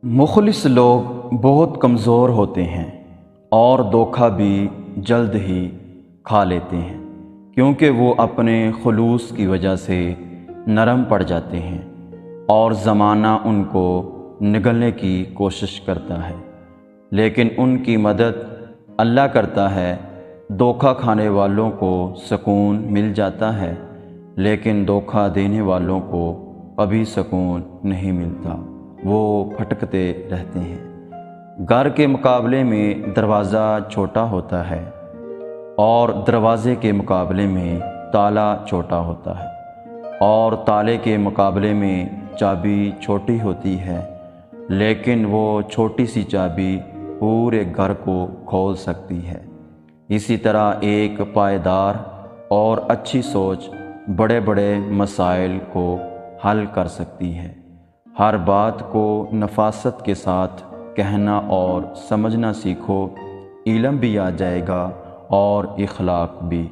مخلص لوگ بہت کمزور ہوتے ہیں اور دھوکہ بھی جلد ہی کھا لیتے ہیں، کیونکہ وہ اپنے خلوص کی وجہ سے نرم پڑ جاتے ہیں اور زمانہ ان کو نگلنے کی کوشش کرتا ہے، لیکن ان کی مدد اللہ کرتا ہے۔ دھوکہ کھانے والوں کو سکون مل جاتا ہے، لیکن دھوکہ دینے والوں کو کبھی سکون نہیں ملتا، وہ بھٹکتے رہتے ہیں۔ گھر کے مقابلے میں دروازہ چھوٹا ہوتا ہے اور دروازے کے مقابلے میں تالا چھوٹا ہوتا ہے، اور تالے کے مقابلے میں چابی چھوٹی ہوتی ہے، لیکن وہ چھوٹی سی چابی پورے گھر کو کھول سکتی ہے۔ اسی طرح ایک پائیدار اور اچھی سوچ بڑے بڑے مسائل کو حل کر سکتی ہے۔ ہر بات کو نفاست کے ساتھ کہنا اور سمجھنا سیکھو، علم بھی آ جائے گا اور اخلاق بھی۔